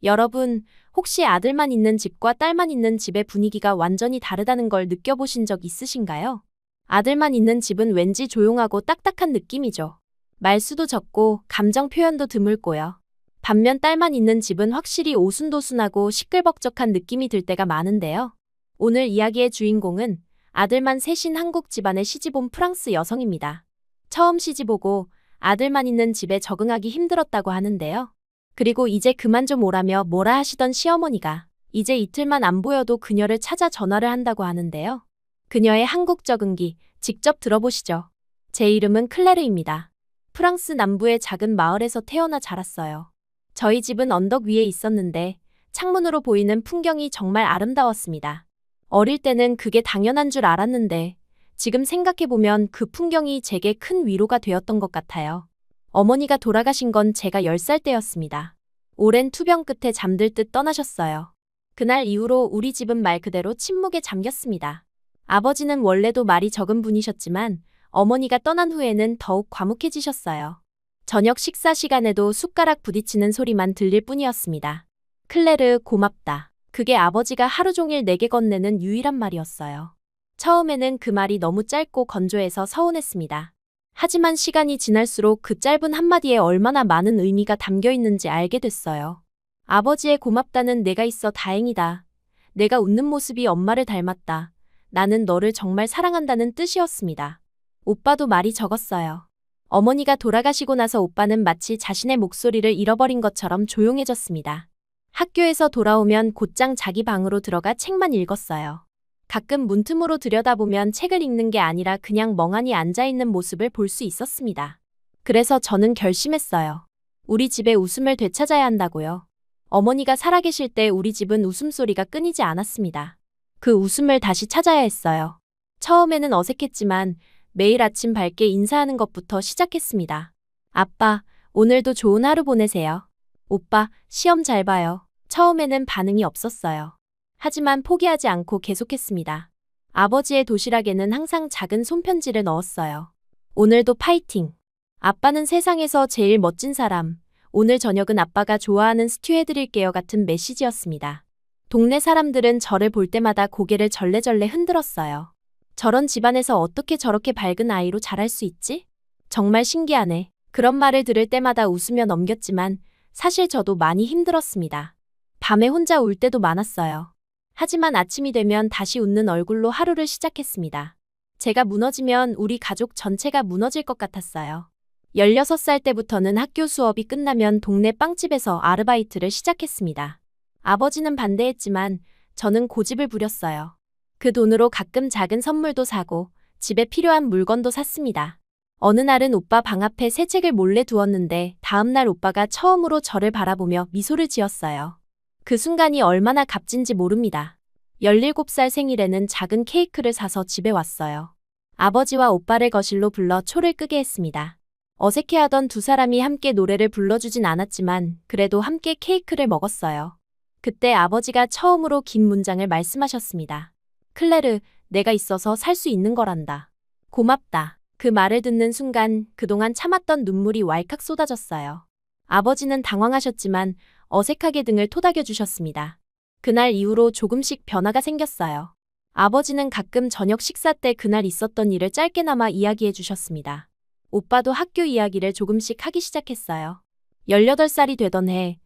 여러분, 혹시 아들만 있는 집과 딸만 있는 집의 분위기가 완전히 다르다는 걸 느껴보신 적 있으신가요? 아들만 있는 집은 왠지 조용하고 딱딱한 느낌이죠. 말수도 적고 감정 표현도 드물고요. 반면 딸만 있는 집은 확실히 오순도순하고 시끌벅적한 느낌이 들 때가 많은데요. 오늘 이야기의 주인공은 아들만 셋인 한국 집안에 시집온 프랑스 여성입니다. 처음 시집오고 아들만 있는 집에 적응하기 힘들었다고 하는데요. 그리고 이제 그만 좀 오라며 뭐라 하시던 시어머니가 이제 이틀만 안 보여도 그녀를 찾아 전화를 한다고 하는데요. 그녀의 한국 적응기 직접 들어보시죠. 제 이름은 클레르입니다. 프랑스 남부의 작은 마을에서 태어나 자랐어요. 저희 집은 언덕 위에 있었는데 창문으로 보이는 풍경이 정말 아름다웠습니다. 어릴 때는 그게 당연한 줄 알았는데 지금 생각해보면 그 풍경이 제게 큰 위로가 되었던 것 같아요. 어머니가 돌아가신 건 제가 10살 때였습니다. 오랜 투병 끝에 잠들 듯 떠나셨어요. 그날 이후로 우리 집은 말 그대로 침묵에 잠겼습니다. 아버지는 원래도 말이 적은 분이셨지만 어머니가 떠난 후에는 더욱 과묵해지셨어요. 저녁 식사 시간에도 숟가락 부딪히는 소리만 들릴 뿐이었습니다. 클레르, 고맙다. 그게 아버지가 하루 종일 내게 건네는 유일한 말이었어요. 처음에는 그 말이 너무 짧고 건조해서 서운했습니다. 하지만 시간이 지날수록 그 짧은 한마디에 얼마나 많은 의미가 담겨 있는지 알게 됐어요. 아버지의 고맙다는 내가 있어 다행이다. 내가 웃는 모습이 엄마를 닮았다. 나는 너를 정말 사랑한다는 뜻이었습니다. 오빠도 말이 적었어요. 어머니가 돌아가시고 나서 오빠는 마치 자신의 목소리를 잃어버린 것처럼 조용해졌습니다. 학교에서 돌아오면 곧장 자기 방으로 들어가 책만 읽었어요. 가끔 문틈으로 들여다보면 책을 읽는 게 아니라 그냥 멍하니 앉아있는 모습을 볼 수 있었습니다. 그래서 저는 결심했어요. 우리 집의 웃음을 되찾아야 한다고요. 어머니가 살아계실 때 우리 집은 웃음소리가 끊이지 않았습니다. 그 웃음을 다시 찾아야 했어요. 처음에는 어색했지만 매일 아침 밝게 인사하는 것부터 시작했습니다. 아빠, 오늘도 좋은 하루 보내세요. 오빠, 시험 잘 봐요. 처음에는 반응이 없었어요. 하지만 포기하지 않고 계속했습니다. 아버지의 도시락에는 항상 작은 손편지를 넣었어요. 오늘도 파이팅! 아빠는 세상에서 제일 멋진 사람. 오늘 저녁은 아빠가 좋아하는 스튜 해드릴게요 같은 메시지였습니다. 동네 사람들은 저를 볼 때마다 고개를 절레절레 흔들었어요. 저런 집안에서 어떻게 저렇게 밝은 아이로 자랄 수 있지? 정말 신기하네. 그런 말을 들을 때마다 웃으며 넘겼지만 사실 저도 많이 힘들었습니다. 밤에 혼자 울 때도 많았어요. 하지만 아침이 되면 다시 웃는 얼굴로 하루를 시작했습니다. 제가 무너지면 우리 가족 전체가 무너질 것 같았어요. 16살 때부터는 학교 수업이 끝나면 동네 빵집에서 아르바이트를 시작했습니다. 아버지는 반대했지만 저는 고집을 부렸어요. 그 돈으로 가끔 작은 선물도 사고 집에 필요한 물건도 샀습니다. 어느 날은 오빠 방 앞에 새 책을 몰래 두었는데 다음 날 오빠가 처음으로 저를 바라보며 미소를 지었어요. 그 순간이 얼마나 값진지 모릅니다. 17살 생일에는 작은 케이크를 사서 집에 왔어요. 아버지와 오빠를 거실로 불러 초를 끄게 했습니다. 어색해하던 두 사람이 함께 노래를 불러주진 않았지만 그래도 함께 케이크를 먹었어요. 그때 아버지가 처음으로 긴 문장을 말씀하셨습니다. 클레르, 내가 있어서 살 수 있는 거란다. 고맙다. 그 말을 듣는 순간 그동안 참았던 눈물이 왈칵 쏟아졌어요. 아버지는 당황하셨지만 어색하게 등을 토닥여 주셨습니다. 그날 이후로 조금씩 변화가 생겼어요. 아버지는 가끔 저녁 식사 때 그날 있었던 일을 짧게나마 이야기해 주셨습니다. 오빠도 학교 이야기를 조금씩 하기 시작했어요. 18살이 되던 해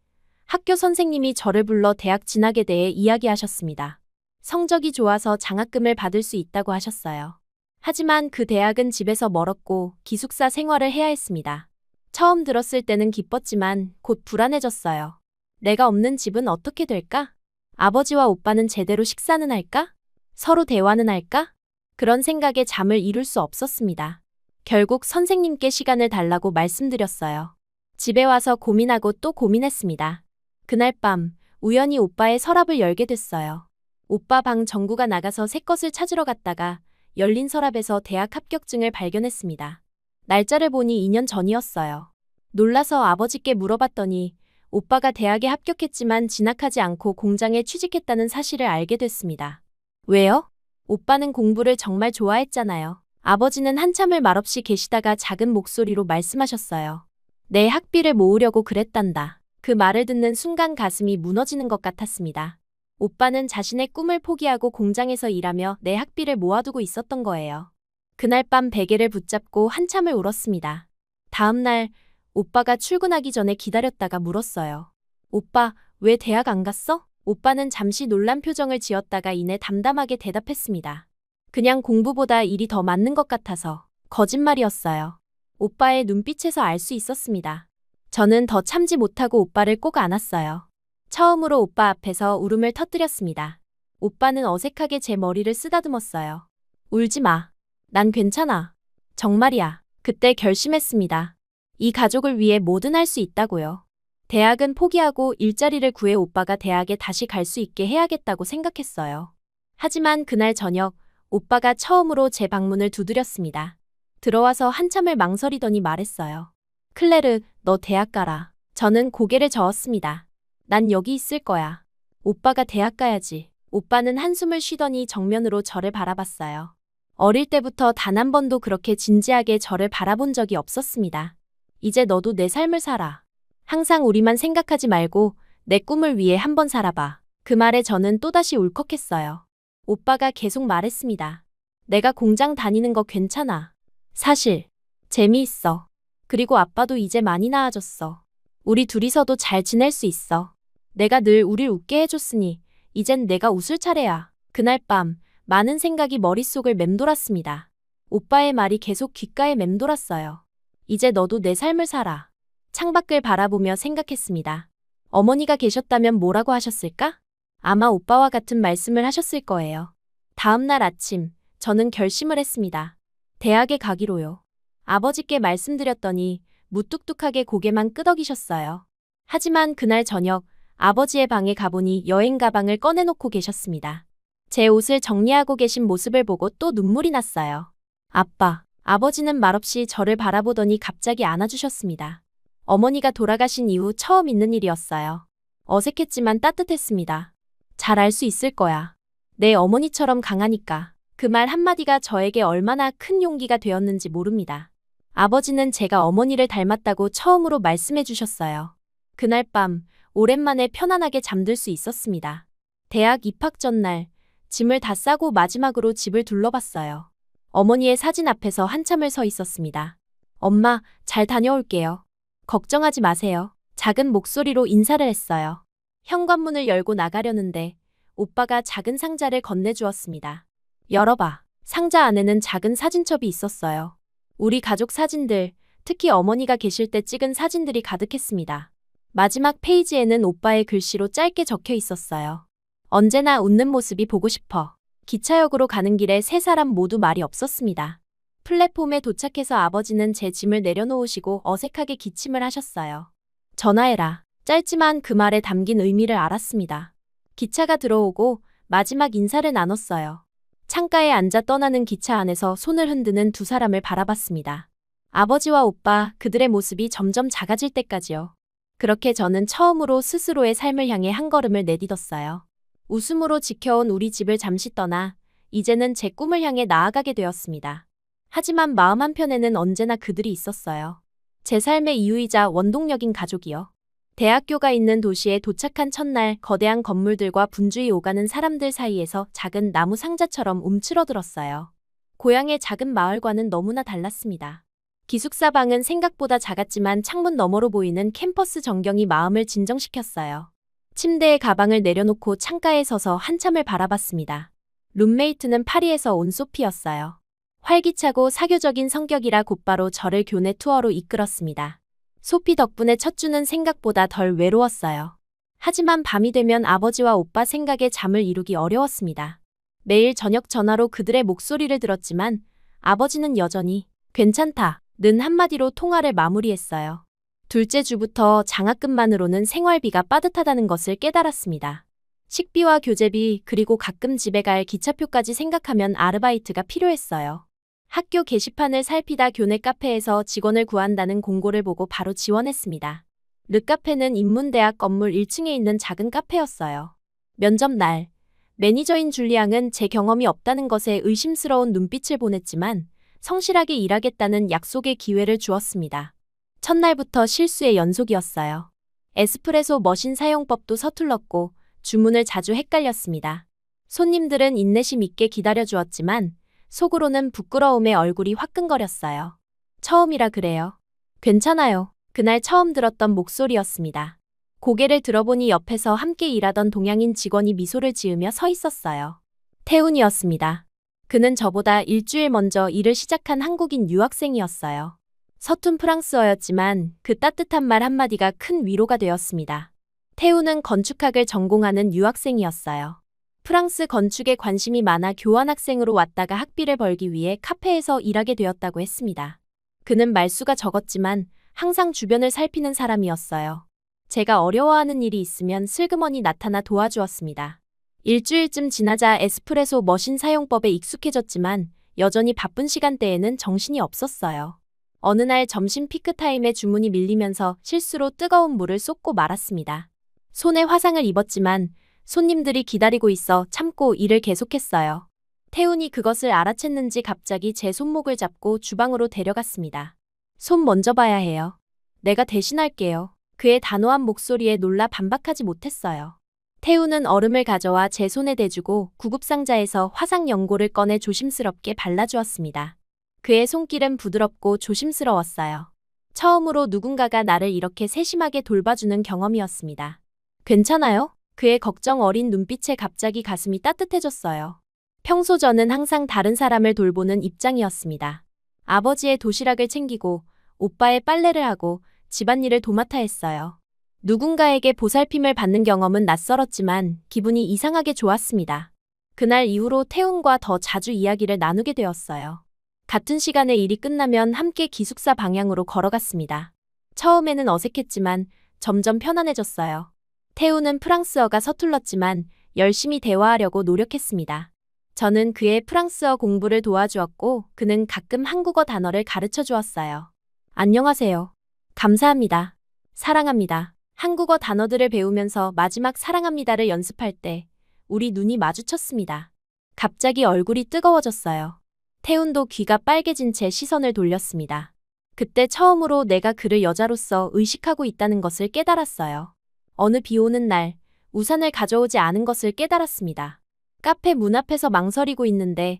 학교 선생님이 저를 불러 대학 진학에 대해 이야기하셨습니다. 성적이 좋아서 장학금을 받을 수 있다고 하셨어요. 하지만 그 대학은 집에서 멀었고 기숙사 생활을 해야 했습니다. 처음 들었을 때는 기뻤지만 곧 불안해졌어요. 내가 없는 집은 어떻게 될까? 아버지와 오빠는 제대로 식사는 할까? 서로 대화는 할까? 그런 생각에 잠을 이룰 수 없었습니다. 결국 선생님께 시간을 달라고 말씀드렸어요. 집에 와서 고민하고 또 고민했습니다. 그날 밤 우연히 오빠의 서랍을 열게 됐어요. 오빠 방 전구가 나가서 새 것을 찾으러 갔다가 열린 서랍에서 대학 합격증을 발견했습니다. 날짜를 보니 2년 전이었어요. 놀라서 아버지께 물어봤더니 오빠가 대학에 합격했지만 진학하지 않고 공장에 취직했다는 사실을 알게 됐습니다. 왜요? 오빠는 공부를 정말 좋아했잖아요. 아버지는 한참을 말없이 계시다가 작은 목소리로 말씀하셨어요. 내 학비를 모으려고 그랬단다. 그 말을 듣는 순간 가슴이 무너지는 것 같았습니다. 오빠는 자신의 꿈을 포기하고 공장에서 일하며 내 학비를 모아두고 있었던 거예요. 그날 밤 베개를 붙잡고 한참을 울었습니다. 다음 날 오빠가 출근하기 전에 기다렸다가 물었어요. 오빠, 왜 대학 안 갔어? 오빠는 잠시 놀란 표정을 지었다가 이내 담담하게 대답했습니다. 그냥 공부보다 일이 더 맞는 것 같아서. 거짓말이었어요. 오빠의 눈빛에서 알 수 있었습니다. 저는 더 참지 못하고 오빠를 꼭 안았어요. 처음으로 오빠 앞에서 울음을 터뜨렸습니다. 오빠는 어색하게 제 머리를 쓰다듬었어요. 울지 마. 난 괜찮아. 정말이야. 그때 결심했습니다. 이 가족을 위해 뭐든 할 수 있다고요. 대학은 포기하고 일자리를 구해 오빠가 대학에 다시 갈 수 있게 해야겠다고 생각했어요. 하지만 그날 저녁 오빠가 처음으로 제 방문을 두드렸습니다. 들어와서 한참을 망설이더니 말했어요. 클레르, 너 대학 가라. 저는 고개를 저었습니다. 난 여기 있을 거야. 오빠가 대학 가야지. 오빠는 한숨을 쉬더니 정면으로 저를 바라봤어요. 어릴 때부터 단 한 번도 그렇게 진지하게 저를 바라본 적이 없었습니다. 이제 너도 내 삶을 살아. 항상 우리만 생각하지 말고 내 꿈을 위해 한번 살아봐. 그 말에 저는 또다시 울컥했어요. 오빠가 계속 말했습니다. 내가 공장 다니는 거 괜찮아. 사실 재미있어. 그리고 아빠도 이제 많이 나아졌어. 우리 둘이서도 잘 지낼 수 있어. 내가 늘 우릴 웃게 해줬으니 이젠 내가 웃을 차례야. 그날 밤 많은 생각이 머릿속을 맴돌았습니다. 오빠의 말이 계속 귓가에 맴돌았어요. 이제 너도 내 삶을 살아. 창밖을 바라보며 생각했습니다. 어머니가 계셨다면 뭐라고 하셨을까? 아마 오빠와 같은 말씀을 하셨을 거예요. 다음 날 아침 저는 결심을 했습니다. 대학에 가기로요. 아버지께 말씀드렸더니 무뚝뚝하게 고개만 끄덕이셨어요. 하지만 그날 저녁 아버지의 방에 가보니 여행 가방을 꺼내놓고 계셨습니다. 제 옷을 정리하고 계신 모습을 보고 또 눈물이 났어요. 아빠, 아버지는 말없이 저를 바라보더니 갑자기 안아주셨습니다. 어머니가 돌아가신 이후 처음 있는 일이었어요. 어색했지만 따뜻했습니다. 잘 알 수 있을 거야. 내 어머니처럼 강하니까. 그 말 한마디가 저에게 얼마나 큰 용기가 되었는지 모릅니다. 아버지는 제가 어머니를 닮았다고 처음으로 말씀해 주셨어요. 그날 밤 오랜만에 편안하게 잠들 수 있었습니다. 대학 입학 전날 짐을 다 싸고 마지막으로 집을 둘러봤어요. 어머니의 사진 앞에서 한참을 서 있었습니다. 엄마, 잘 다녀올게요. 걱정하지 마세요. 작은 목소리로 인사를 했어요. 현관문을 열고 나가려는데 오빠가 작은 상자를 건네주었습니다. 열어봐. 상자 안에는 작은 사진첩이 있었어요. 우리 가족 사진들, 특히 어머니가 계실 때 찍은 사진들이 가득했습니다. 마지막 페이지에는 오빠의 글씨로 짧게 적혀 있었어요. 언제나 웃는 모습이 보고 싶어. 기차역으로 가는 길에 세 사람 모두 말이 없었습니다. 플랫폼에 도착해서 아버지는 제 짐을 내려놓으시고 어색하게 기침을 하셨어요. 전화해라. 짧지만 그 말에 담긴 의미를 알았습니다. 기차가 들어오고 마지막 인사를 나눴어요. 창가에 앉아 떠나는 기차 안에서 손을 흔드는 두 사람을 바라봤습니다. 아버지와 오빠, 그들의 모습이 점점 작아질 때까지요. 그렇게 저는 처음으로 스스로의 삶을 향해 한 걸음을 내딛었어요. 웃음으로 지켜온 우리 집을 잠시 떠나 이제는 제 꿈을 향해 나아가게 되었습니다. 하지만 마음 한편에는 언제나 그들이 있었어요. 제 삶의 이유이자 원동력인 가족이요. 대학교가 있는 도시에 도착한 첫날 거대한 건물들과 분주히 오가는 사람들 사이에서 작은 나무 상자처럼 움츠러들었어요. 고향의 작은 마을과는 너무나 달랐습니다. 기숙사 방은 생각보다 작았지만 창문 너머로 보이는 캠퍼스 전경이 마음을 진정시켰어요. 침대에 가방을 내려놓고 창가에 서서 한참을 바라봤습니다. 룸메이트는 파리에서 온 소피였어요. 활기차고 사교적인 성격이라 곧바로 저를 교내 투어로 이끌었습니다. 소피 덕분에 첫 주는 생각보다 덜 외로웠어요. 하지만 밤이 되면 아버지와 오빠 생각에 잠을 이루기 어려웠습니다. 매일 저녁 전화로 그들의 목소리를 들었지만 아버지는 여전히 괜찮다 는 한마디로 통화를 마무리했어요. 둘째 주부터 장학금만으로는 생활비가 빠듯하다는 것을 깨달았습니다. 식비와 교재비 그리고 가끔 집에 갈 기차표까지 생각하면 아르바이트가 필요했어요. 학교 게시판을 살피다 교내 카페에서 직원을 구한다는 공고를 보고 바로 지원했습니다. 르카페는 인문대학 건물 1층에 있는 작은 카페였어요. 면접 날, 매니저인 줄리앙은 제 경험이 없다는 것에 의심스러운 눈빛을 보냈지만 성실하게 일하겠다는 약속의 기회를 주었습니다. 첫날부터 실수의 연속이었어요. 에스프레소 머신 사용법도 서툴렀고 주문을 자주 헷갈렸습니다. 손님들은 인내심 있게 기다려주었지만 속으로는 부끄러움에 얼굴이 화끈거렸어요. 처음이라 그래요. 괜찮아요. 그날 처음 들었던 목소리였습니다. 고개를 들어보니 옆에서 함께 일하던 동양인 직원이 미소를 지으며 서 있었어요. 태훈이었습니다. 그는 저보다 일주일 먼저 일을 시작한 한국인 유학생이었어요. 서툰 프랑스어였지만 그 따뜻한 말 한마디가 큰 위로가 되었습니다. 태훈은 건축학을 전공하는 유학생이었어요. 프랑스 건축에 관심이 많아 교환학생으로 왔다가 학비를 벌기 위해 카페에서 일하게 되었다고 했습니다. 그는 말수가 적었지만 항상 주변을 살피는 사람이었어요. 제가 어려워하는 일이 있으면 슬그머니 나타나 도와주었습니다. 일주일쯤 지나자 에스프레소 머신 사용법에 익숙해졌지만 여전히 바쁜 시간대에는 정신이 없었어요. 어느 날 점심 피크타임에 주문이 밀리면서 실수로 뜨거운 물을 쏟고 말았습니다. 손에 화상을 입었지만 손님들이 기다리고 있어 참고 일을 계속했어요. 태훈이 그것을 알아챘는지 갑자기 제 손목을 잡고 주방으로 데려갔습니다. 손 먼저 봐야 해요. 내가 대신할게요. 그의 단호한 목소리에 놀라 반박하지 못했어요. 태훈은 얼음을 가져와 제 손에 대주고 구급상자에서 화상 연고를 꺼내 조심스럽게 발라주었습니다. 그의 손길은 부드럽고 조심스러웠어요. 처음으로 누군가가 나를 이렇게 세심하게 돌봐주는 경험이었습니다. 괜찮아요? 그의 걱정 어린 눈빛에 갑자기 가슴이 따뜻해졌어요. 평소 저는 항상 다른 사람을 돌보는 입장이었습니다. 아버지의 도시락을 챙기고 오빠의 빨래를 하고 집안일을 도맡아 했어요. 누군가에게 보살핌을 받는 경험은 낯설었지만 기분이 이상하게 좋았습니다. 그날 이후로 태훈과 더 자주 이야기를 나누게 되었어요. 같은 시간에 일이 끝나면 함께 기숙사 방향으로 걸어갔습니다. 처음에는 어색했지만 점점 편안해졌어요. 태훈은 프랑스어가 서툴렀지만 열심히 대화하려고 노력했습니다. 저는 그의 프랑스어 공부를 도와주었고 그는 가끔 한국어 단어를 가르쳐 주었어요. 안녕하세요. 감사합니다. 사랑합니다. 한국어 단어들을 배우면서 마지막 사랑합니다를 연습할 때 우리 눈이 마주쳤습니다. 갑자기 얼굴이 뜨거워졌어요. 태훈도 귀가 빨개진 채 시선을 돌렸습니다. 그때 처음으로 내가 그를 여자로서 의식하고 있다는 것을 깨달았어요. 어느 비 오는 날 우산을 가져오지 않은 것을 깨달았습니다. 카페 문 앞에서 망설이고 있는데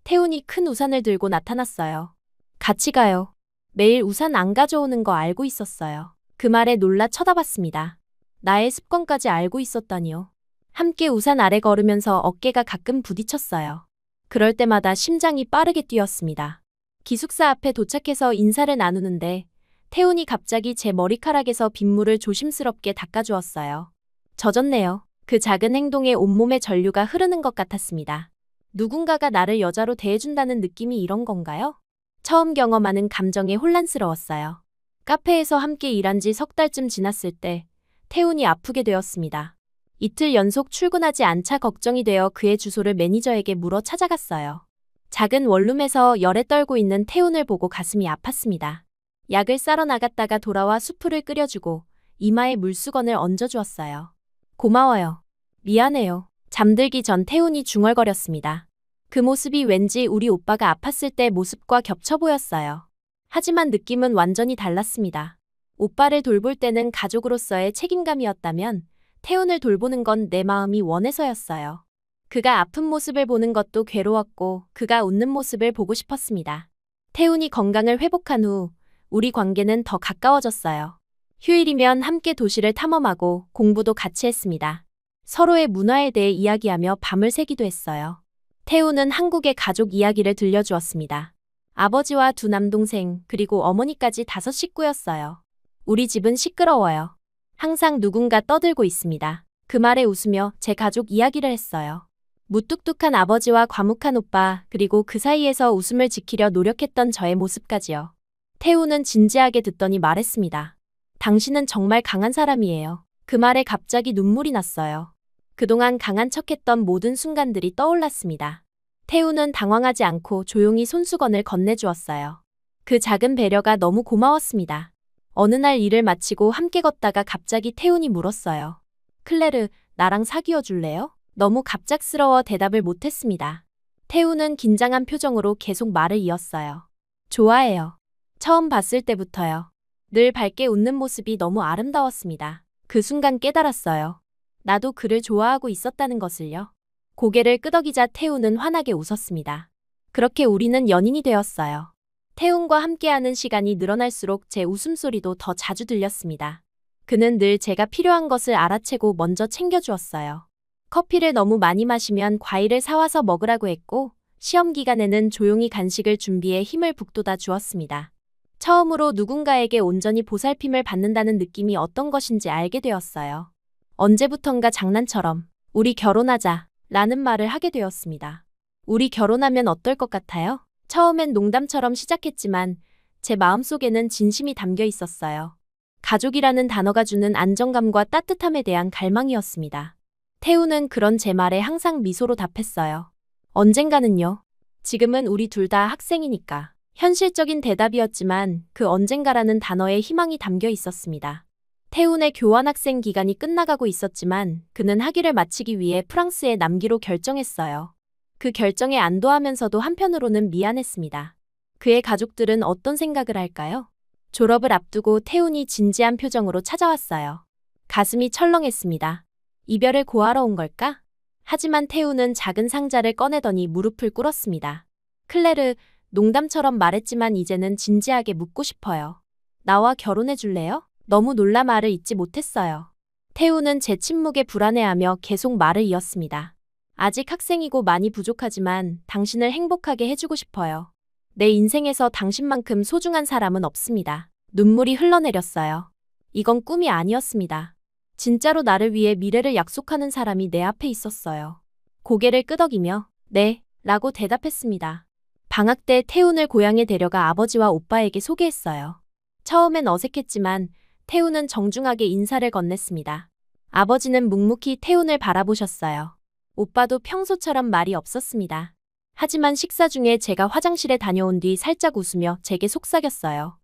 태훈이 큰 우산을 들고 나타났어요. 같이 가요. 매일 우산 안 가져오는 거 알고 있었어요. 그 말에 놀라 쳐다봤습니다. 나의 습관까지 알고 있었다니요. 함께 우산 아래 걸으면서 어깨가 가끔 부딪혔어요. 그럴 때마다 심장이 빠르게 뛰었습니다. 기숙사 앞에 도착해서 인사를 나누는데 태훈이 갑자기 제 머리카락에서 빗물을 조심스럽게 닦아주었어요. 젖었네요. 그 작은 행동에 온몸에 전류가 흐르는 것 같았습니다. 누군가가 나를 여자로 대해준다는 느낌이 이런 건가요? 처음 경험하는 감정에 혼란스러웠어요. 카페에서 함께 일한 지 석 달쯤 지났을 때 태훈이 아프게 되었습니다. 이틀 연속 출근하지 않자 걱정이 되어 그의 주소를 매니저에게 물어 찾아갔어요. 작은 원룸에서 열에 떨고 있는 태훈을 보고 가슴이 아팠습니다. 약을 싸러 나갔다가 돌아와 수프를 끓여주고 이마에 물수건을 얹어주었어요. 고마워요. 미안해요. 잠들기 전 태훈이 중얼거렸습니다. 그 모습이 왠지 우리 오빠가 아팠을 때 모습과 겹쳐 보였어요. 하지만 느낌은 완전히 달랐습니다. 오빠를 돌볼 때는 가족으로서의 책임감이었다면 태훈을 돌보는 건 내 마음이 원해서였어요. 그가 아픈 모습을 보는 것도 괴로웠고 그가 웃는 모습을 보고 싶었습니다. 태훈이 건강을 회복한 후 우리 관계는 더 가까워졌어요. 휴일이면 함께 도시를 탐험하고 공부도 같이 했습니다. 서로의 문화에 대해 이야기하며 밤을 새기도 했어요. 태훈은 한국의 가족 이야기를 들려주었습니다. 아버지와 두 남동생 그리고 어머니까지 5 식구였어요. 우리 집은 시끄러워요. 항상 누군가 떠들고 있습니다. 그 말에 웃으며 제 가족 이야기를 했어요. 무뚝뚝한 아버지와 과묵한 오빠 그리고 그 사이에서 웃음을 지키려 노력했던 저의 모습까지요. 태훈은 진지하게 듣더니 말했습니다. 당신은 정말 강한 사람이에요. 그 말에 갑자기 눈물이 났어요. 그동안 강한 척했던 모든 순간들이 떠올랐습니다. 태훈은 당황하지 않고 조용히 손수건을 건네주었어요. 그 작은 배려가 너무 고마웠습니다. 어느 날 일을 마치고 함께 걷다가 갑자기 태훈이 물었어요. 클레르, 나랑 사귀어 줄래요? 너무 갑작스러워 대답을 못했습니다. 태훈은 긴장한 표정으로 계속 말을 이었어요. 좋아해요. 처음 봤을 때부터요. 늘 밝게 웃는 모습이 너무 아름다웠습니다. 그 순간 깨달았어요. 나도 그를 좋아하고 있었다는 것을요. 고개를 끄덕이자 태우는 환하게 웃었습니다. 그렇게 우리는 연인이 되었어요. 태훈과 함께하는 시간이 늘어날수록 제 웃음소리도 더 자주 들렸습니다. 그는 늘 제가 필요한 것을 알아채고 먼저 챙겨주었어요. 커피를 너무 많이 마시면 과일을 사와서 먹으라고 했고, 시험 기간에는 조용히 간식을 준비해 힘을 북돋아 주었습니다. 처음으로 누군가에게 온전히 보살핌을 받는다는 느낌이 어떤 것인지 알게 되었어요. 언제부턴가 장난처럼 우리 결혼하자 라는 말을 하게 되었습니다. 우리 결혼하면 어떨 것 같아요? 처음엔 농담처럼 시작했지만 제 마음속에는 진심이 담겨 있었어요. 가족이라는 단어가 주는 안정감과 따뜻함에 대한 갈망이었습니다. 태우는 그런 제 말에 항상 미소로 답했어요. 언젠가는요. 지금은 우리 둘 다 학생이니까. 현실적인 대답이었지만 그 언젠가라는 단어에 희망이 담겨 있었습니다. 태훈의 교환학생 기간이 끝나가고 있었지만 그는 학위를 마치기 위해 프랑스에 남기로 결정했어요. 그 결정에 안도하면서도 한편으로는 미안했습니다. 그의 가족들은 어떤 생각을 할까요? 졸업을 앞두고 태훈이 진지한 표정으로 찾아왔어요. 가슴이 철렁했습니다. 이별을 고하러 온 걸까? 하지만 태훈은 작은 상자를 꺼내더니 무릎을 꿇었습니다. 클레르, 농담처럼 말했지만 이제는 진지하게 묻고 싶어요. 나와 결혼해 줄래요? 너무 놀라 말을 잇지 못했어요. 태훈은 제 침묵에 불안해하며 계속 말을 이었습니다. 아직 학생이고 많이 부족하지만 당신을 행복하게 해주고 싶어요. 내 인생에서 당신만큼 소중한 사람은 없습니다. 눈물이 흘러내렸어요. 이건 꿈이 아니었습니다. 진짜로 나를 위해 미래를 약속하는 사람이 내 앞에 있었어요. 고개를 끄덕이며 네, 라고 대답했습니다. 방학 때 태훈을 고향에 데려가 아버지와 오빠에게 소개했어요. 처음엔 어색했지만 태훈은 정중하게 인사를 건넸습니다. 아버지는 묵묵히 태훈을 바라보셨어요. 오빠도 평소처럼 말이 없었습니다. 하지만 식사 중에 제가 화장실에 다녀온 뒤 살짝 웃으며 제게 속삭였어요.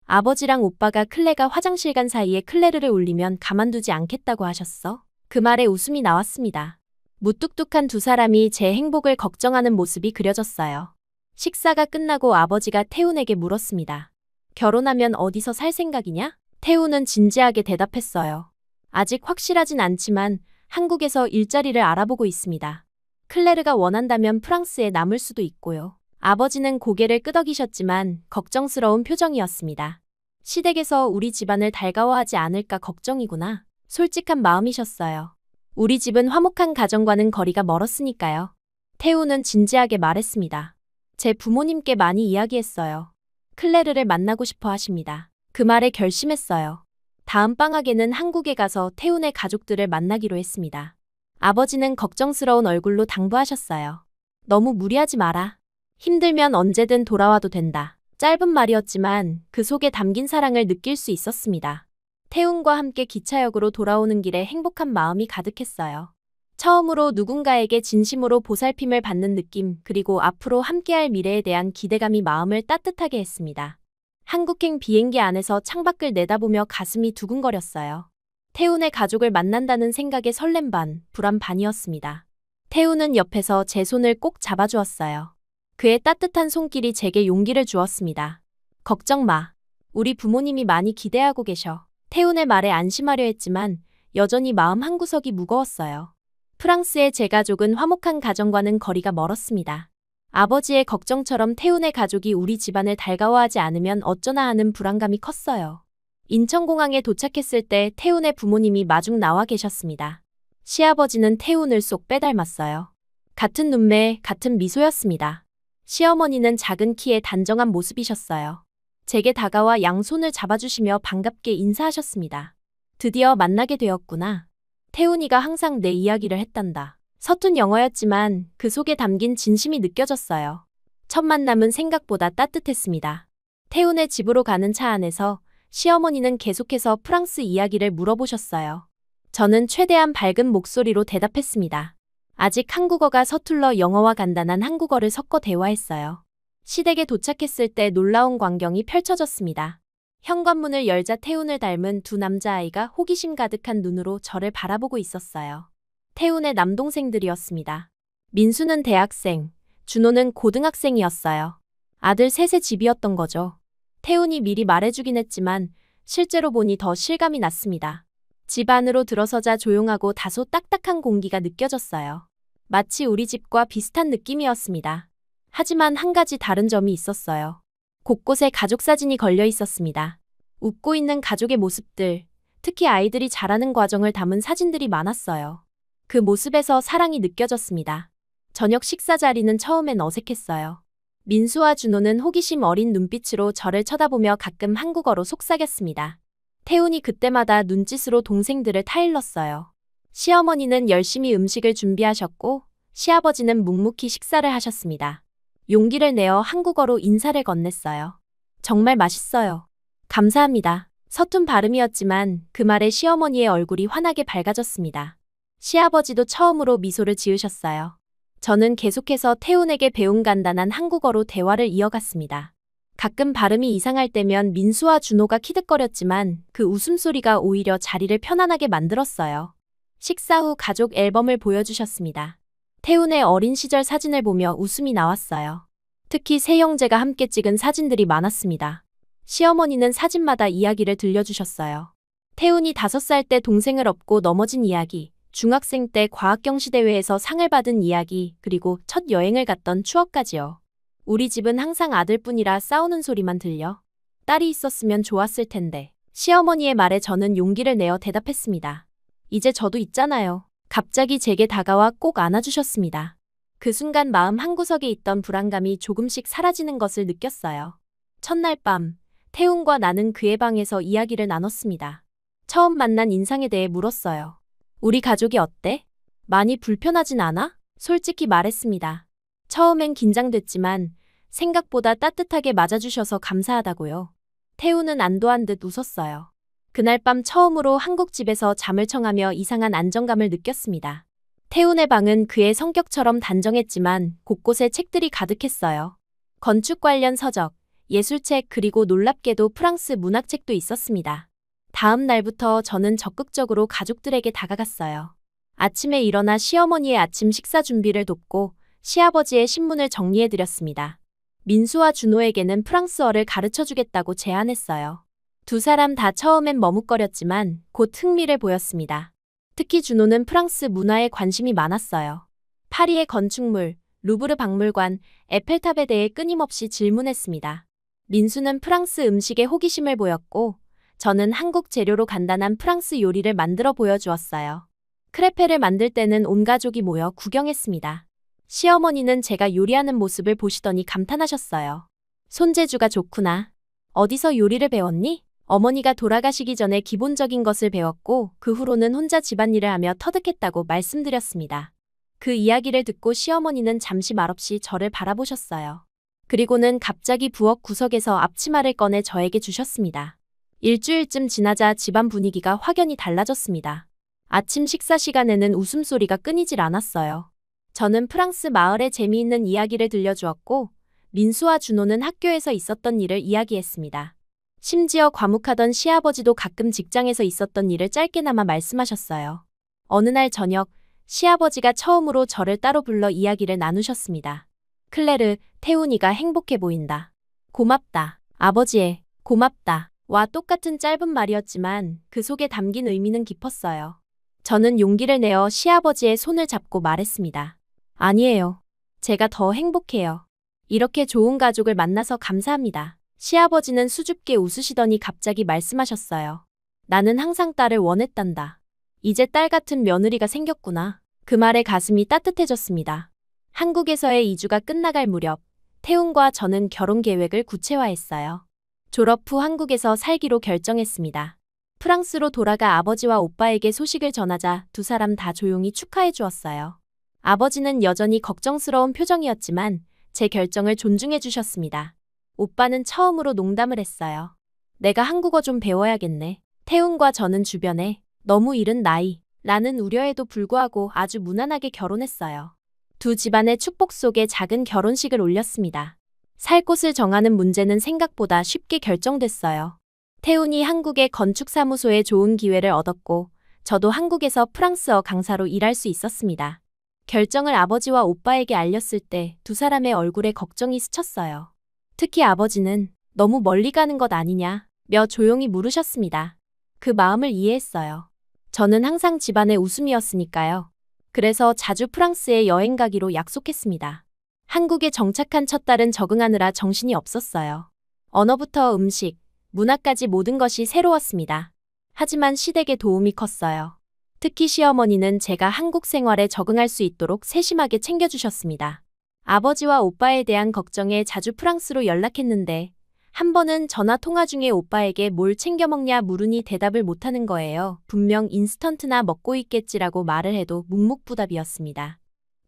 아버지랑 오빠가 클레가 화장실 간 사이에 클레르를 울리면 가만두지 않겠다고 하셨어? 그 말에 웃음이 나왔습니다. 무뚝뚝한 두 사람이 제 행복을 걱정하는 모습이 그려졌어요. 식사가 끝나고 아버지가 태훈에게 물었습니다. 결혼하면 어디서 살 생각이냐? 태훈은 진지하게 대답했어요. 아직 확실하진 않지만 한국에서 일자리를 알아보고 있습니다. 클레르가 원한다면 프랑스에 남을 수도 있고요. 아버지는 고개를 끄덕이셨지만 걱정스러운 표정이었습니다. 시댁에서 우리 집안을 달가워하지 않을까 걱정이구나. 솔직한 마음이셨어요. 우리 집은 화목한 가정과는 거리가 멀었으니까요. 태훈은 진지하게 말했습니다. 제 부모님께 많이 이야기했어요. 클레르를 만나고 싶어 하십니다. 그 말에 결심했어요. 다음 방학에는 한국에 가서 태훈의 가족들을 만나기로 했습니다. 아버지는 걱정스러운 얼굴로 당부하셨어요. 너무 무리하지 마라. 힘들면 언제든 돌아와도 된다. 짧은 말이었지만 그 속에 담긴 사랑을 느낄 수 있었습니다. 태훈과 함께 기차역으로 돌아오는 길에 행복한 마음이 가득했어요. 처음으로 누군가에게 진심으로 보살핌을 받는 느낌, 그리고 앞으로 함께할 미래에 대한 기대감이 마음을 따뜻하게 했습니다. 한국행 비행기 안에서 창밖을 내다보며 가슴이 두근거렸어요. 태훈의 가족을 만난다는 생각에 설렘 반, 불안 반이었습니다. 태훈은 옆에서 제 손을 꼭 잡아주었어요. 그의 따뜻한 손길이 제게 용기를 주었습니다. 걱정 마. 우리 부모님이 많이 기대하고 계셔. 태훈의 말에 안심하려 했지만 여전히 마음 한구석이 무거웠어요. 프랑스의 제 가족은 화목한 가정과는 거리가 멀었습니다. 아버지의 걱정처럼 태훈의 가족이 우리 집안을 달가워하지 않으면 어쩌나 하는 불안감이 컸어요. 인천공항에 도착했을 때 태훈의 부모님이 마중 나와 계셨습니다. 시아버지는 태훈을 쏙 빼닮았어요. 같은 눈매, 같은 미소였습니다. 시어머니는 작은 키에 단정한 모습이셨어요. 제게 다가와 양손을 잡아주시며 반갑게 인사하셨습니다. 드디어 만나게 되었구나. 태훈이가 항상 내 이야기를 했단다. 서툰 영어였지만 그 속에 담긴 진심이 느껴졌어요. 첫 만남은 생각보다 따뜻했습니다. 태훈의 집으로 가는 차 안에서 시어머니는 계속해서 프랑스 이야기를 물어보셨어요. 저는 최대한 밝은 목소리로 대답했습니다. 아직 한국어가 서툴러 영어와 간단한 한국어를 섞어 대화했어요. 시댁에 도착했을 때 놀라운 광경이 펼쳐졌습니다. 현관문을 열자 태훈을 닮은 두 남자아이가 호기심 가득한 눈으로 저를 바라보고 있었어요. 태훈의 남동생들이었습니다. 민수는 대학생, 준호는 고등학생이었어요. 아들 셋의 집이었던 거죠. 태훈이 미리 말해주긴 했지만 실제로 보니 더 실감이 났습니다. 집 안으로 들어서자 조용하고 다소 딱딱한 공기가 느껴졌어요. 마치 우리 집과 비슷한 느낌이었습니다. 하지만 한 가지 다른 점이 있었어요. 곳곳에 가족 사진이 걸려 있었습니다. 웃고 있는 가족의 모습들, 특히 아이들이 자라는 과정을 담은 사진들이 많았어요. 그 모습에서 사랑이 느껴졌습니다. 저녁 식사 자리는 처음엔 어색했어요. 민수와 준호는 호기심 어린 눈빛으로 저를 쳐다보며 가끔 한국어로 속삭였습니다. 태훈이 그때마다 눈짓으로 동생들을 타일렀어요. 시어머니는 열심히 음식을 준비하셨고 시아버지는 묵묵히 식사를 하셨습니다. 용기를 내어 한국어로 인사를 건넸어요. 정말 맛있어요. 감사합니다. 서툰 발음이었지만 그 말에 시어머니의 얼굴이 환하게 밝아졌습니다. 시아버지도 처음으로 미소를 지으셨어요. 저는 계속해서 태훈에게 배운 간단한 한국어로 대화를 이어갔습니다. 가끔 발음이 이상할 때면 민수와 준호가 키득거렸지만 그 웃음소리가 오히려 자리를 편안하게 만들었어요. 식사 후 가족 앨범을 보여주셨습니다. 태훈의 어린 시절 사진을 보며 웃음이 나왔어요. 특히 세 형제가 함께 찍은 사진들이 많았습니다. 시어머니는 사진마다 이야기를 들려주셨어요. 태훈이 5살 때 동생을 업고 넘어진 이야기, 중학생 때 과학경시대회에서 상을 받은 이야기, 그리고 첫 여행을 갔던 추억까지요. 우리 집은 항상 아들뿐이라 싸우는 소리만 들려. 딸이 있었으면 좋았을 텐데. 시어머니의 말에 저는 용기를 내어 대답했습니다. 이제 저도 있잖아요. 갑자기 제게 다가와 꼭 안아주셨습니다. 그 순간 마음 한구석에 있던 불안감이 조금씩 사라지는 것을 느꼈어요. 첫날 밤, 태훈과 나는 그의 방에서 이야기를 나눴습니다. 처음 만난 인상에 대해 물었어요. 우리 가족이 어때? 많이 불편하진 않아? 솔직히 말했습니다. 처음엔 긴장됐지만 생각보다 따뜻하게 맞아주셔서 감사하다고요. 태훈은 안도한 듯 웃었어요. 그날 밤 처음으로 한국 집에서 잠을 청하며 이상한 안정감을 느꼈습니다. 태훈의 방은 그의 성격처럼 단정했지만 곳곳에 책들이 가득했어요. 건축 관련 서적, 예술책 그리고 놀랍게도 프랑스 문학책도 있었습니다. 다음 날부터 저는 적극적으로 가족들에게 다가갔어요. 아침에 일어나 시어머니의 아침 식사 준비를 돕고 시아버지의 신문을 정리해드렸습니다. 민수와 준호에게는 프랑스어를 가르쳐주겠다고 제안했어요. 두 사람 다 처음엔 머뭇거렸지만 곧 흥미를 보였습니다. 특히 준호는 프랑스 문화에 관심이 많았어요. 파리의 건축물, 루브르 박물관, 에펠탑에 대해 끊임없이 질문했습니다. 민수는 프랑스 음식에 호기심을 보였고 저는 한국 재료로 간단한 프랑스 요리를 만들어 보여주었어요. 크레페를 만들 때는 온 가족이 모여 구경했습니다. 시어머니는 제가 요리하는 모습을 보시더니 감탄하셨어요. 손재주가 좋구나. 어디서 요리를 배웠니? 어머니가 돌아가시기 전에 기본적인 것을 배웠고 그 후로는 혼자 집안일을 하며 터득했다고 말씀드렸습니다. 그 이야기를 듣고 시어머니는 잠시 말없이 저를 바라보셨어요. 그리고는 갑자기 부엌 구석에서 앞치마를 꺼내 저에게 주셨습니다. 일주일쯤 지나자 집안 분위기가 확연히 달라졌습니다. 아침 식사 시간에는 웃음소리가 끊이질 않았어요. 저는 프랑스 마을의 재미있는 이야기를 들려주었고 민수와 준호는 학교에서 있었던 일을 이야기했습니다. 심지어 과묵하던 시아버지도 가끔 직장에서 있었던 일을 짧게나마 말씀하셨어요. 어느 날 저녁, 시아버지가 처음으로 저를 따로 불러 이야기를 나누셨습니다. 클레르, 태훈이가 행복해 보인다. 고맙다. 아버지의 고맙다. 와 똑같은 짧은 말이었지만 그 속에 담긴 의미는 깊었어요. 저는 용기를 내어 시아버지의 손을 잡고 말했습니다. 아니에요. 제가 더 행복해요. 이렇게 좋은 가족을 만나서 감사합니다. 시아버지는 수줍게 웃으시더니 갑자기 말씀하셨어요. 나는 항상 딸을 원했단다. 이제 딸 같은 며느리가 생겼구나. 그 말에 가슴이 따뜻해졌습니다. 한국에서의 이주가 끝나갈 무렵, 태훈과 저는 결혼 계획을 구체화했어요. 졸업 후 한국에서 살기로 결정했습니다. 프랑스로 돌아가 아버지와 오빠에게 소식을 전하자 두 사람 다 조용히 축하해 주었어요. 아버지는 여전히 걱정스러운 표정이었지만 제 결정을 존중해 주셨습니다. 오빠는 처음으로 농담을 했어요. 내가 한국어 좀 배워야겠네. 태훈과 저는 주변에 너무 이른 나이 라는 우려에도 불구하고 아주 무난하게 결혼했어요. 두 집안의 축복 속에 작은 결혼식을 올렸습니다. 살 곳을 정하는 문제는 생각보다 쉽게 결정됐어요. 태훈이 한국의 건축사무소에 좋은 기회를 얻었고 저도 한국에서 프랑스어 강사로 일할 수 있었습니다. 결정을 아버지와 오빠에게 알렸을 때 두 사람의 얼굴에 걱정이 스쳤어요. 특히 아버지는 너무 멀리 가는 것 아니냐며 조용히 물으셨습니다. 그 마음을 이해했어요. 저는 항상 집안의 웃음이었으니까요. 그래서 자주 프랑스에 여행 가기로 약속했습니다. 한국에 정착한 첫 달은 적응하느라 정신이 없었어요. 언어부터 음식, 문화까지 모든 것이 새로웠습니다. 하지만 시댁의 도움이 컸어요. 특히 시어머니는 제가 한국 생활에 적응할 수 있도록 세심하게 챙겨주셨습니다. 아버지와 오빠에 대한 걱정에 자주 프랑스로 연락했는데 한 번은 전화 통화 중에 오빠에게 뭘 챙겨 먹냐 물으니 대답을 못하는 거예요. 분명 인스턴트나 먹고 있겠지라고 말을 해도 묵묵부답이었습니다.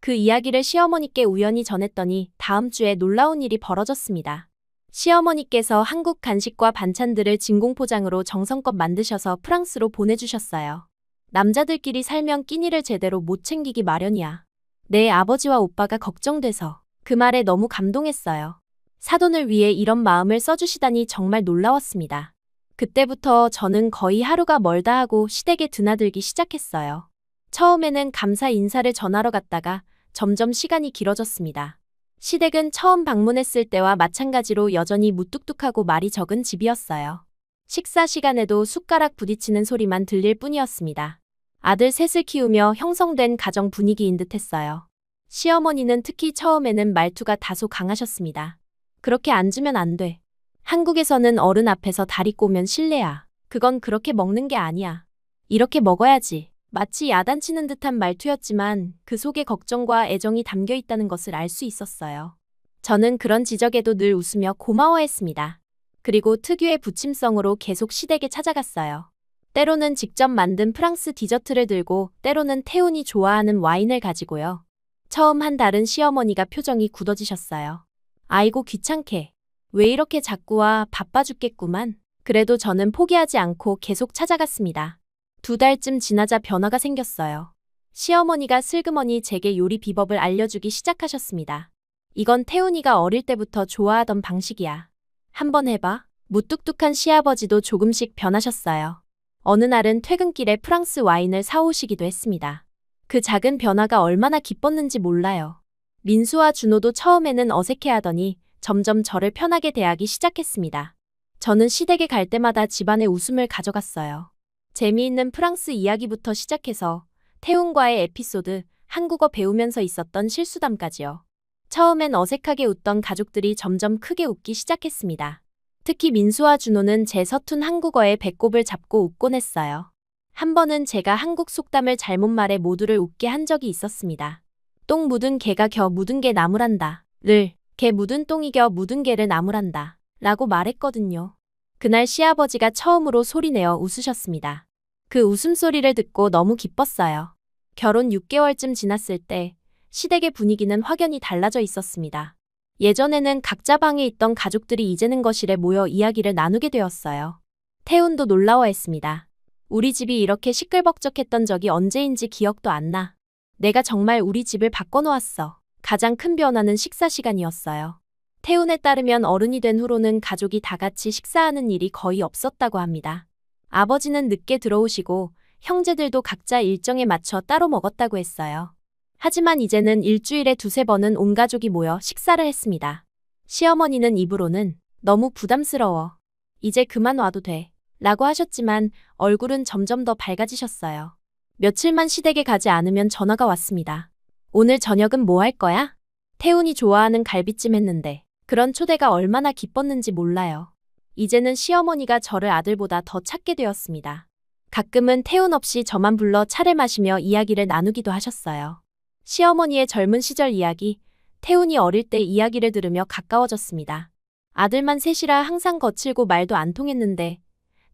그 이야기를 시어머니께 우연히 전했더니 다음 주에 놀라운 일이 벌어졌습니다. 시어머니께서 한국 간식과 반찬들을 진공포장으로 정성껏 만드셔서 프랑스로 보내주셨어요. 남자들끼리 살면 끼니를 제대로 못 챙기기 마련이야. 내 아버지와 오빠가 걱정돼서 그 말에 너무 감동했어요. 사돈을 위해 이런 마음을 써주시다니 정말 놀라웠습니다. 그때부터 저는 거의 하루가 멀다 하고 시댁에 드나들기 시작했어요. 처음에는 감사 인사를 전하러 갔다가 점점 시간이 길어졌습니다. 시댁은 처음 방문했을 때와 마찬가지로 여전히 무뚝뚝하고 말이 적은 집이었어요. 식사 시간에도 숟가락 부딪히는 소리만 들릴 뿐이었습니다. 아들 셋을 키우며 형성된 가정 분위기인 듯했어요. 시어머니는 특히 처음에는 말투가 다소 강하셨습니다. 그렇게 앉으면 안 돼. 한국에서는 어른 앞에서 다리 꼬면 실례야. 그건 그렇게 먹는 게 아니야. 이렇게 먹어야지. 마치 야단치는 듯한 말투였지만 그 속에 걱정과 애정이 담겨 있다는 것을 알 수 있었어요. 저는 그런 지적에도 늘 웃으며 고마워했습니다. 그리고 특유의 부침성으로 계속 시댁에 찾아갔어요. 때로는 직접 만든 프랑스 디저트를 들고 때로는 태훈이 좋아하는 와인을 가지고요. 처음 한 달은 시어머니가 표정이 굳어지셨어요. 아이고 귀찮게. 왜 이렇게 자꾸 와 바빠 죽겠구만. 그래도 저는 포기하지 않고 계속 찾아갔습니다. 2달쯤 지나자 변화가 생겼어요. 시어머니가 슬그머니 제게 요리 비법을 알려주기 시작하셨습니다. 이건 태훈이가 어릴 때부터 좋아하던 방식이야. 한번 해봐. 무뚝뚝한 시아버지도 조금씩 변하셨어요. 어느 날은 퇴근길에 프랑스 와인을 사오시기도 했습니다. 그 작은 변화가 얼마나 기뻤는지 몰라요. 민수와 준호도 처음에는 어색해하더니 점점 저를 편하게 대하기 시작했습니다. 저는 시댁에 갈 때마다 집안의 웃음을 가져갔어요. 재미있는 프랑스 이야기부터 시작해서 태훈과의 에피소드, 한국어 배우면서 있었던 실수담까지요. 처음엔 어색하게 웃던 가족들이 점점 크게 웃기 시작했습니다. 특히 민수와 준호는 제 서툰 한국어에 배꼽을 잡고 웃곤 했어요. 한 번은 제가 한국 속담을 잘못 말해 모두를 웃게 한 적이 있었습니다. 똥 묻은 개가 겨 묻은 개 나무란다. 를, 개 묻은 똥이 겨 묻은 개를 나무란다. 라고 말했거든요. 그날 시아버지가 처음으로 소리내어 웃으셨습니다. 그 웃음소리를 듣고 너무 기뻤어요. 결혼 6개월쯤 지났을 때 시댁의 분위기는 확연히 달라져 있었습니다. 예전에는 각자 방에 있던 가족들이 이제는 거실에 모여 이야기를 나누게 되었어요. 태훈도 놀라워했습니다. 우리 집이 이렇게 시끌벅적했던 적이 언제인지 기억도 안 나. 내가 정말 우리 집을 바꿔놓았어. 가장 큰 변화는 식사 시간이었어요. 태훈에 따르면 어른이 된 후로는 가족이 다 같이 식사하는 일이 거의 없었다고 합니다. 아버지는 늦게 들어오시고 형제들도 각자 일정에 맞춰 따로 먹었다고 했어요. 하지만 이제는 일주일에 2~3번은 온 가족이 모여 식사를 했습니다. 시어머니는 입으로는 너무 부담스러워. 이제 그만 와도 돼. 라고 하셨지만 얼굴은 점점 더 밝아지셨어요. 며칠만 시댁에 가지 않으면 전화가 왔습니다. 오늘 저녁은 뭐 할 거야? 태훈이 좋아하는 갈비찜 했는데 그런 초대가 얼마나 기뻤는지 몰라요. 이제는 시어머니가 저를 아들보다 더 찾게 되었습니다. 가끔은 태훈 없이 저만 불러 차를 마시며 이야기를 나누기도 하셨어요. 시어머니의 젊은 시절 이야기, 태훈이 어릴 때 이야기를 들으며 가까워졌습니다. 아들만 셋이라 항상 거칠고 말도 안 통했는데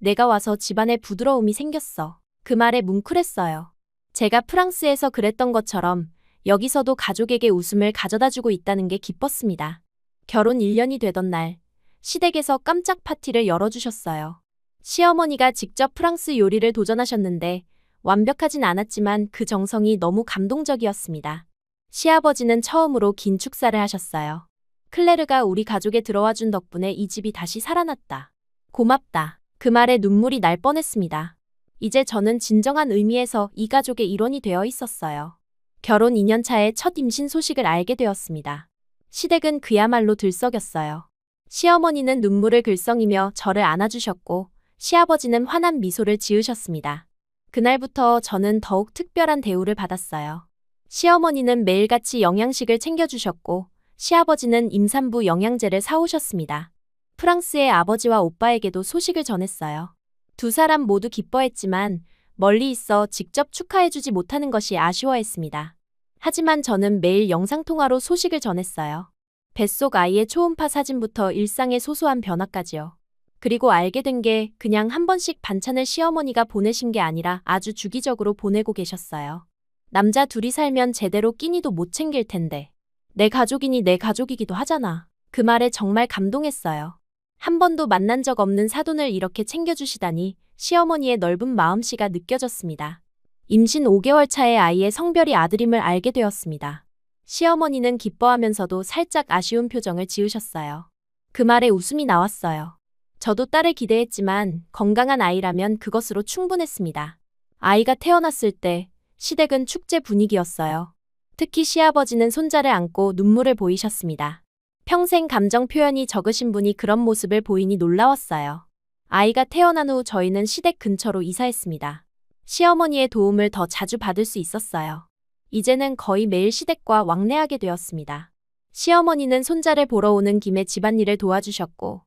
내가 와서 집안에 부드러움이 생겼어. 그 말에 뭉클했어요. 제가 프랑스에서 그랬던 것처럼 여기서도 가족에게 웃음을 가져다주고 있다는 게 기뻤습니다. 결혼 1년이 되던 날, 시댁에서 깜짝 파티를 열어주셨어요. 시어머니가 직접 프랑스 요리를 도전하셨는데 완벽하진 않았지만 그 정성이 너무 감동적이었습니다. 시아버지는 처음으로 긴 축사를 하셨어요. 클레르가 우리 가족에 들어와 준 덕분에 이 집이 다시 살아났다. 고맙다. 그 말에 눈물이 날 뻔했습니다. 이제 저는 진정한 의미에서 이 가족의 일원이 되어 있었어요. 결혼 2년 차에 첫 임신 소식을 알게 되었습니다. 시댁은 그야말로 들썩였어요. 시어머니는 눈물을 글썽이며 저를 안아주셨고 시아버지는 환한 미소를 지으셨습니다. 그날부터 저는 더욱 특별한 대우를 받았어요. 시어머니는 매일같이 영양식을 챙겨주셨고, 시아버지는 임산부 영양제를 사오셨습니다. 프랑스의 아버지와 오빠에게도 소식을 전했어요. 두 사람 모두 기뻐했지만 멀리 있어 직접 축하해주지 못하는 것이 아쉬워했습니다. 하지만 저는 매일 영상통화로 소식을 전했어요. 뱃속 아이의 초음파 사진부터 일상의 소소한 변화까지요. 그리고 알게 된 게 그냥 한 번씩 반찬을 시어머니가 보내신 게 아니라 아주 주기적으로 보내고 계셨어요. 남자 둘이 살면 제대로 끼니도 못 챙길 텐데. 내 가족이니 내 가족이기도 하잖아. 그 말에 정말 감동했어요. 한 번도 만난 적 없는 사돈을 이렇게 챙겨주시다니 시어머니의 넓은 마음씨가 느껴졌습니다. 임신 5개월 차의 아이의 성별이 아들임을 알게 되었습니다. 시어머니는 기뻐하면서도 살짝 아쉬운 표정을 지으셨어요. 그 말에 웃음이 나왔어요. 저도 딸을 기대했지만 건강한 아이라면 그것으로 충분했습니다. 아이가 태어났을 때 시댁은 축제 분위기였어요. 특히 시아버지는 손자를 안고 눈물을 보이셨습니다. 평생 감정 표현이 적으신 분이 그런 모습을 보이니 놀라웠어요. 아이가 태어난 후 저희는 시댁 근처로 이사했습니다. 시어머니의 도움을 더 자주 받을 수 있었어요. 이제는 거의 매일 시댁과 왕래하게 되었습니다. 시어머니는 손자를 보러 오는 김에 집안일을 도와주셨고,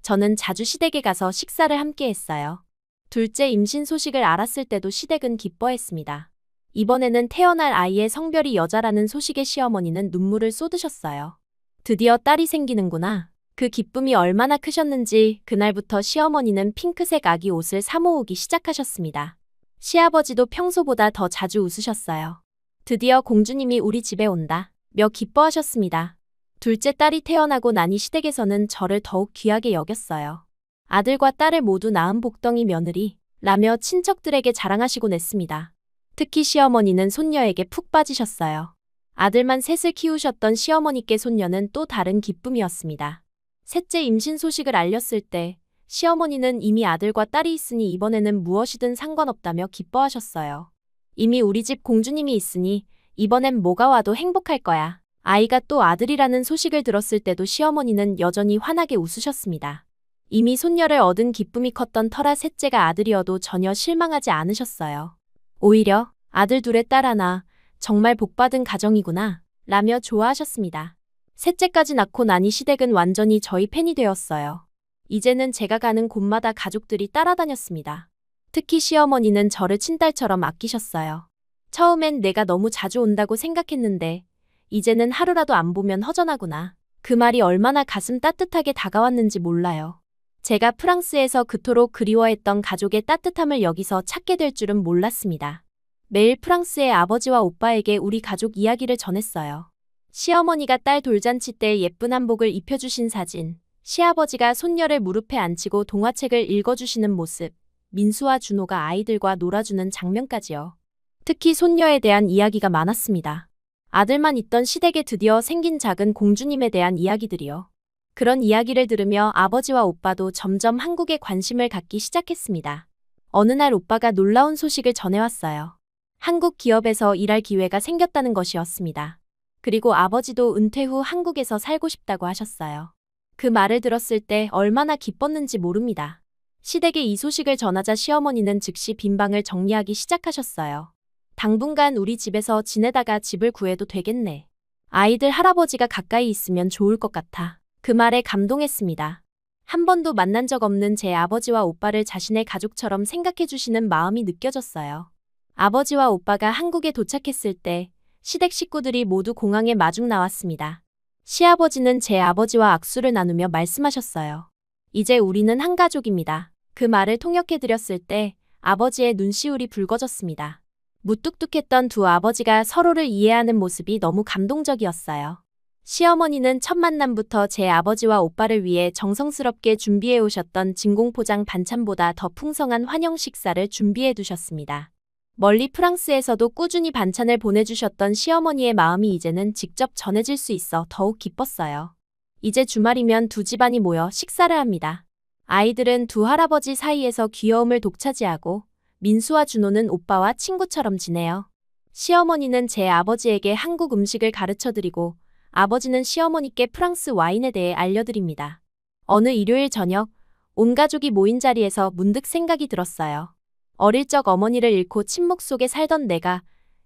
저는 자주 시댁에 가서 식사를 함께 했어요. 둘째 임신 소식을 알았을 때도 시댁은 기뻐했습니다. 이번에는 태어날 아이의 성별이 여자라는 소식에 시어머니는 눈물을 쏟으셨어요. 드디어 딸이 생기는구나. 그 기쁨이 얼마나 크셨는지 그날부터 시어머니는 핑크색 아기 옷을 사 모으기 시작하셨습니다. 시아버지도 평소보다 더 자주 웃으셨어요. 드디어 공주님이 우리 집에 온다. 며 기뻐하셨습니다. 둘째 딸이 태어나고 나니 시댁에서는 저를 더욱 귀하게 여겼어요. 아들과 딸을 모두 낳은 복덩이 며느리 라며 친척들에게 자랑하시곤 했습니다. 특히 시어머니는 손녀에게 푹 빠지셨어요. 아들만 셋을 키우셨던 시어머니께 손녀는 또 다른 기쁨이었습니다. 셋째 임신 소식을 알렸을 때 시어머니는 이미 아들과 딸이 있으니 이번에는 무엇이든 상관없다며 기뻐하셨어요. 이미 우리 집 공주님이 있으니 이번엔 뭐가 와도 행복할 거야. 아이가 또 아들이라는 소식을 들었을 때도 시어머니는 여전히 환하게 웃으셨습니다. 이미 손녀를 얻은 기쁨이 컸던 터라 셋째가 아들이어도 전혀 실망하지 않으셨어요. 오히려 아들 둘에 딸 하나, 정말 복받은 가정이구나 라며 좋아하셨습니다. 셋째까지 낳고 나니 시댁은 완전히 저희 팬이 되었어요. 이제는 제가 가는 곳마다 가족들이 따라다녔습니다. 특히 시어머니는 저를 친딸처럼 아끼셨어요. 처음엔 내가 너무 자주 온다고 생각했는데 이제는 하루라도 안 보면 허전하구나. 그 말이 얼마나 가슴 따뜻하게 다가왔는지 몰라요. 제가 프랑스에서 그토록 그리워했던 가족의 따뜻함을 여기서 찾게 될 줄은 몰랐습니다. 매일 프랑스의 아버지와 오빠에게 우리 가족 이야기를 전했어요. 시어머니가 딸 돌잔치 때 예쁜 한복을 입혀주신 사진, 시아버지가 손녀를 무릎에 앉히고 동화책을 읽어주시는 모습, 민수와 준호가 아이들과 놀아주는 장면까지요. 특히 손녀에 대한 이야기가 많았습니다. 아들만 있던 시댁에 드디어 생긴 작은 공주님에 대한 이야기들이요. 그런 이야기를 들으며 아버지와 오빠도 점점 한국에 관심을 갖기 시작했습니다. 어느 날 오빠가 놀라운 소식을 전해왔어요. 한국 기업에서 일할 기회가 생겼다는 것이었습니다. 그리고 아버지도 은퇴 후 한국에서 살고 싶다고 하셨어요. 그 말을 들었을 때 얼마나 기뻤는지 모릅니다. 시댁에 이 소식을 전하자 시어머니는 즉시 빈방을 정리하기 시작하셨어요. 당분간 우리 집에서 지내다가 집을 구해도 되겠네. 아이들 할아버지가 가까이 있으면 좋을 것 같아. 그 말에 감동했습니다. 한 번도 만난 적 없는 제 아버지와 오빠를 자신의 가족처럼 생각해 주시는 마음이 느껴졌어요. 아버지와 오빠가 한국에 도착했을 때 시댁 식구들이 모두 공항에 마중 나왔습니다. 시아버지는 제 아버지와 악수를 나누며 말씀하셨어요. 이제 우리는 한 가족입니다. 그 말을 통역해드렸을 때 아버지의 눈시울이 붉어졌습니다. 무뚝뚝했던 두 아버지가 서로를 이해하는 모습이 너무 감동적이었어요. 시어머니는 첫 만남부터 제 아버지와 오빠를 위해 정성스럽게 준비해 오셨던 진공포장 반찬보다 더 풍성한 환영 식사를 준비해 두셨습니다. 멀리 프랑스에서도 꾸준히 반찬을 보내주셨던 시어머니의 마음이 이제는 직접 전해질 수 있어 더욱 기뻤어요. 이제 주말이면 두 집안이 모여 식사를 합니다. 아이들은 두 할아버지 사이에서 귀여움을 독차지하고 민수와 준호는 오빠와 친구처럼 지내요. 시어머니는 제 아버지에게 한국 음식을 가르쳐드리고 아버지는 시어머니께 프랑스 와인에 대해 알려드립니다. 어느 일요일 저녁, 온 가족이 모인 자리에서 문득 생각이 들었어요. 어릴 적 어머니를 잃고 침묵 속에 살던 내가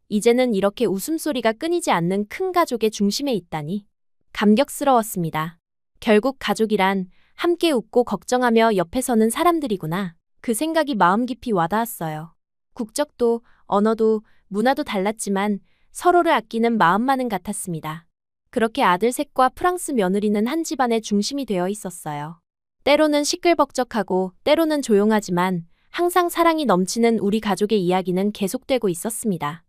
이제는 이렇게 웃음소리가 끊이지 않는 큰 가족의 중심에 있다니 감격스러웠습니다. 결국 가족이란 함께 웃고 걱정하며 옆에 서는 사람들이구나. 그 생각이 마음 깊이 와닿았어요. 국적도, 언어도, 문화도 달랐지만 서로를 아끼는 마음만은 같았습니다. 그렇게 아들 셋과 프랑스 며느리는 한 집안의 중심이 되어 있었어요. 때로는 시끌벅적하고 때로는 조용하지만 항상 사랑이 넘치는 우리 가족의 이야기는 계속되고 있었습니다.